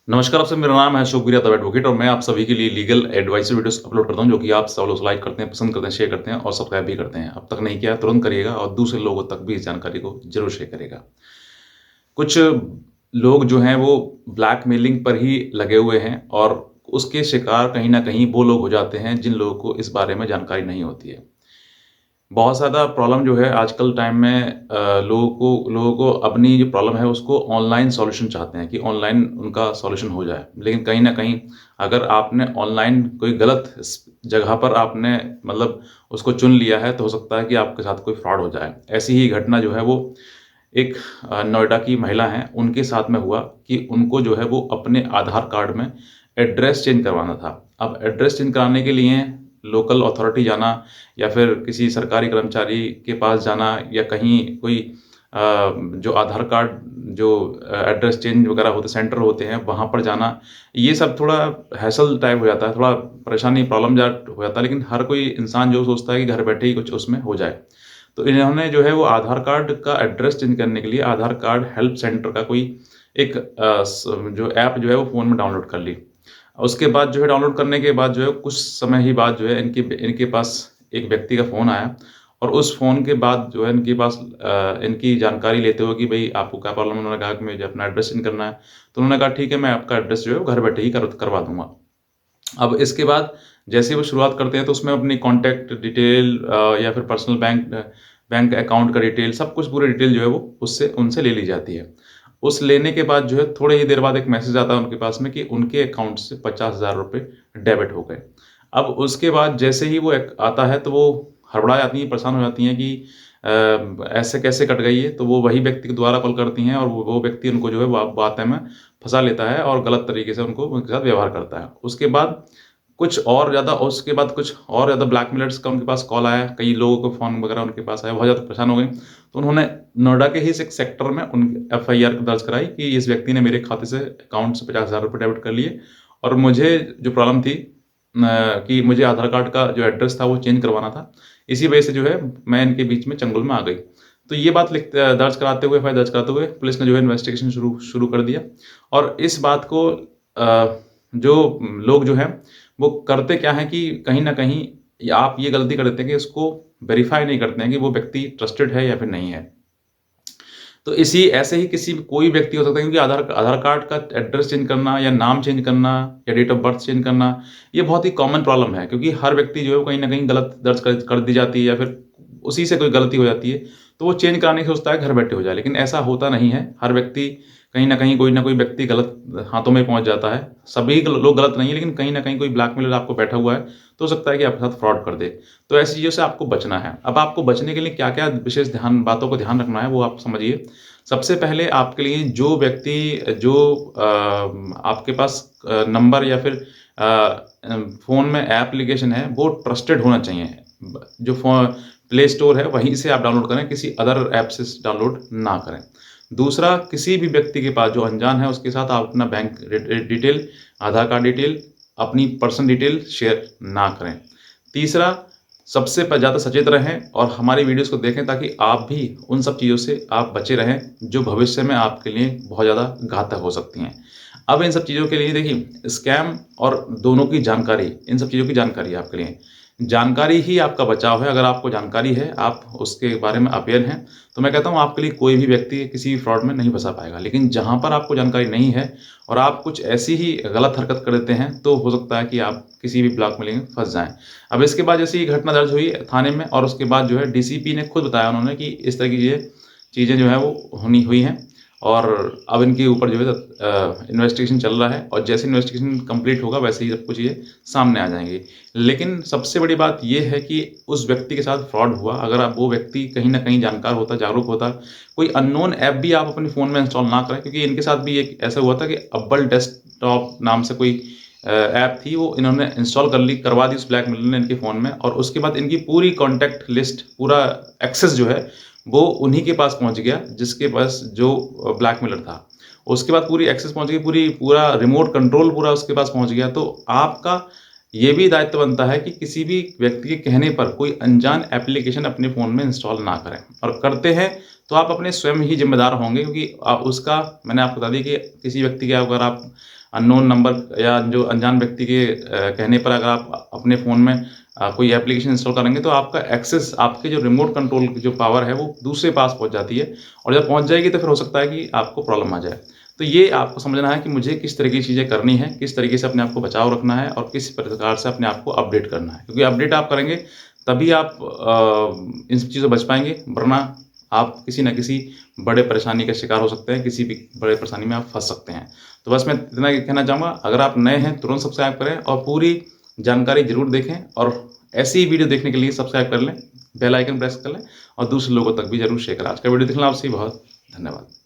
नमस्कार, आपसे मेरा नाम है शुभगिरी यादव एडवोकेट और मैं आप सभी के लिए लीगल एडवाइस वीडियोस अपलोड करता हूं जो कि आप सब लोग लाइक करते हैं, पसंद करते हैं, शेयर करते हैं और सब्सक्राइब भी करते हैं। अब तक नहीं किया है तुरंत करिएगा और दूसरे लोगों तक भी इस जानकारी को ज़रूर शेयर करिएगा। कुछ लोग जो हैं वो ब्लैकमेलिंग पर ही लगे हुए हैं और उसके शिकार कहीं न कहीं वो लोग हो जाते हैं जिन लोगों को इस बारे में जानकारी नहीं होती है। बहुत ज़्यादा प्रॉब्लम जो है आजकल टाइम में लोगों को अपनी जो प्रॉब्लम है उसको ऑनलाइन सॉल्यूशन चाहते हैं कि ऑनलाइन उनका सॉल्यूशन हो जाए। लेकिन कहीं न कहीं अगर आपने ऑनलाइन कोई गलत जगह पर आपने मतलब उसको चुन लिया है तो हो सकता है कि आपके साथ कोई फ्रॉड हो जाए। ऐसी ही घटना जो है वो एक नोएडा की महिला हैं, उनके साथ में हुआ कि उनको जो है वो अपने आधार कार्ड में एड्रेस चेंज करवाना था। अब एड्रेस चेंज कराने के लिए लोकल अथॉरिटी जाना या फिर किसी सरकारी कर्मचारी के पास जाना या कहीं कोई जो आधार कार्ड जो एड्रेस चेंज वगैरह होते सेंटर होते हैं, वहाँ पर जाना, ये सब थोड़ा हैसल टाइप हो जाता है, थोड़ा परेशानी प्रॉब्लम जाट हो जाता है। लेकिन हर कोई इंसान जो सोचता है कि घर बैठे ही कुछ उसमें हो जाए। तो इन्होंने जो है वो आधार कार्ड का एड्रेस चेंज करने के लिए आधार कार्ड हेल्प सेंटर का कोई एक जो ऐप जो है वो फ़ोन में डाउनलोड कर ली। उसके बाद जो है डाउनलोड करने के बाद जो है कुछ समय ही बाद जो है इनके पास एक व्यक्ति का फ़ोन आया और उस फ़ोन के बाद जो है इनके पास इनकी जानकारी लेते हुए कि भई आपको क्या प्रॉब्लम है? उन्होंने कहा कि मुझे अपना एड्रेस चेंज करना है। तो उन्होंने कहा ठीक है, मैं आपका एड्रेस जो है वो घर बैठे ही करवा दूँगा। अब इसके बाद जैसे ही वो शुरुआत करते हैं तो उसमें अपनी कॉन्टैक्ट डिटेल या फिर पर्सनल बैंक अकाउंट का डिटेल सब कुछ पूरी डिटेल जो है वो उससे उनसे ले ली जाती है। उस लेने के बाद जो है थोड़ी ही देर बाद एक मैसेज आता है उनके पास में कि उनके अकाउंट से 50,000 रुपए डेबिट हो गए। अब उसके बाद जैसे ही वो एक आता है तो वो हड़बड़ा जाती हैं, परेशान हो जाती हैं कि ऐसे कैसे कट गई है? तो वो वही व्यक्ति को दोबारा कॉल करती हैं और वो व्यक्ति उनको जो है बातें में फँसा लेता है और गलत तरीके से उनके साथ व्यवहार करता है। उसके बाद कुछ और ज़्यादा ब्लैकमेलर्स का उनके पास कॉल आया, कई लोगों को फ़ोन वगैरह उनके पास आया, बहुत ज़्यादा परेशान हो गई। तो उन्होंने नोएडा के ही एक सेक्टर में एफआईआर दर्ज कराई कि इस व्यक्ति ने मेरे खाते से अकाउंट से 50,000 रुपए डेबिट कर लिए और मुझे जो प्रॉब्लम थी कि मुझे आधार कार्ड का जो एड्रेस था वो चेंज करवाना था। इसी वजह से जो है मैं इनके बीच में चंगुल में आ गई। तो ये बात दर्ज कराते हुए एफआईआर दर्ज कराते हुए पुलिस ने जो है इन्वेस्टिगेशन शुरू शुरू कर दिया और इस बात को जो लोग जो हैं वो करते क्या हैं कि कहीं न कहीं या आप ये गलती कर देते हैं कि उसको वेरीफ़ाई नहीं करते हैं कि वो व्यक्ति ट्रस्टेड है या फिर नहीं है। तो इसी ऐसे ही किसी कोई व्यक्ति हो सकता है क्योंकि आधार कार्ड का एड्रेस चेंज करना या नाम चेंज करना या डेट ऑफ बर्थ चेंज करना, ये बहुत ही कॉमन प्रॉब्लम है क्योंकि हर व्यक्ति जो है वो कहीं न कहीं गलत दर्ज कर दी जाती है या फिर उसी से कोई गलती हो जाती है, तो वो चेंज कराने की सोचता है घर बैठे हो जाए, लेकिन ऐसा होता नहीं है। हर व्यक्ति कहीं न कहीं कोई न कोई व्यक्ति गलत हाथों में पहुँच जाता है। सभी लोग गलत नहीं है, लेकिन कहीं न कहीं कोई ब्लैकमेलर आपको बैठा हुआ है, तो हो सकता है कि आपके साथ फ्रॉड कर दे। तो ऐसी चीज़ों से आपको बचना है। अब आपको बचने के लिए क्या-क्या विशेष बातों को ध्यान रखना है, वो आप समझिए। सबसे पहले आपके लिए जो व्यक्ति जो आपके पास नंबर या फिर फ़ोन में एप्लीकेशन है, वो ट्रस्टेड होना चाहिए। जो प्ले स्टोर है, वहीं से आप डाउनलोड करें, किसी अदर ऐप से डाउनलोड ना करें। दूसरा, किसी भी व्यक्ति के पास जो अनजान है, उसके साथ आप अपना बैंक डिटेल, आधार कार्ड डिटेल, अपनी पर्सनल डिटेल शेयर ना करें। तीसरा, सबसे ज़्यादा सचेत रहें और हमारी वीडियोज़ को देखें ताकि आप भी उन सब चीज़ों से आप बचे रहें, जो भविष्य में आपके लिए बहुत ज़्यादा घातक हो सकती हैं। अब इन सब चीज़ों के लिए देखिए स्कैम और दोनों की जानकारी, इन सब चीज़ों की जानकारी है आपके लिए। जानकारी ही आपका बचाव है, अगर आपको जानकारी है, आप उसके बारे में अवेयर हैं, तो मैं कहता हूँ आपके लिए कोई भी व्यक्ति किसी भी फ्रॉड में नहीं फँसा पाएगा। लेकिन जहाँ पर आपको जानकारी नहीं है और आप कुछ ऐसी ही गलत हरकत कर देते हैं, तो हो सकता है कि आप किसी भी ब्लैकमेलिंग में फँस जाएँ। अब इसके बाद जैसे ये घटना दर्ज हुई थाने में और उसके बाद जो है डीसीपी ने खुद बताया उन्होंने कि इस तरह की ये चीज़ें जो हैं वो होनी हुई हैं और अब इनके ऊपर जो है इन्वेस्टिगेशन चल रहा है और जैसे इन्वेस्टिगेशन कंप्लीट होगा वैसे ही सब कुछ ये सामने आ जाएँगी। लेकिन सबसे बड़ी बात ये है कि उस व्यक्ति के साथ फ्रॉड हुआ, अगर आप वो व्यक्ति कहीं न कहीं जानकार होता, जागरूक होता, कोई अननोन ऐप भी आप अपने फ़ोन में इंस्टॉल ना करें क्योंकि इनके साथ भी एक ऐसा हुआ था कि अव्वल डेस्कटॉप नाम से कोई ऐप थी, वो इन्होंने इंस्टॉल करवा दी उस ब्लैकमेलर ने इनके फ़ोन में और उसके बाद इनकी पूरी कॉन्टैक्ट लिस्ट, पूरा एक्सेस जो है, वो उन्हीं के पास पहुँच गया, जिसके पास जो ब्लैकमेलर था। उसके बाद पूरी एक्सेस पहुँच गई, पूरा रिमोट कंट्रोल पूरा उसके पास पहुँच गया। तो आपका ये भी दायित्व बनता है कि किसी भी व्यक्ति के कहने पर कोई अनजान एप्लीकेशन अपने फ़ोन में इंस्टॉल ना करें और करते हैं, तो आप अपने स्वयं ही ज़िम्मेदार होंगे क्योंकि उसका मैंने आपको बता दिया कि किसी व्यक्ति के अगर आप अननोन नंबर या जो अनजान व्यक्ति के कहने पर अगर आप अपने फ़ोन में कोई एप्लीकेशन इंस्टॉल करेंगे तो आपका एक्सेस, आपके जो रिमोट कंट्रोल की जो पावर है वो दूसरे पास पहुँच जाती है, और जब पहुँच जाएगी तो फिर हो सकता है कि आपको प्रॉब्लम आ जाए। तो ये आपको समझना है कि मुझे किस तरह की चीज़ें करनी है, किस तरीके से अपने आप को बचाव रखना है और किस प्रकार से अपने आप को अपडेट करना है। क्योंकि अपडेट आप करेंगे तभी आप इन सब चीज़ों से बच पाएँगे, वरना आप किसी न किसी बड़े परेशानी का शिकार हो सकते हैं, किसी भी बड़े परेशानी में आप फँस सकते हैं। तो बस मैं इतना ही कहना चाहूँगा, अगर आप नए हैं तुरंत सब्सक्राइब करें और पूरी जानकारी ज़रूर देखें, और ऐसी ही वीडियो देखने के लिए सब्सक्राइब कर लें, बेल आइकन प्रेस कर लें और दूसरे लोगों तक भी ज़रूर शेयर करें। आज का वीडियो देखने आपसे बहुत धन्यवाद।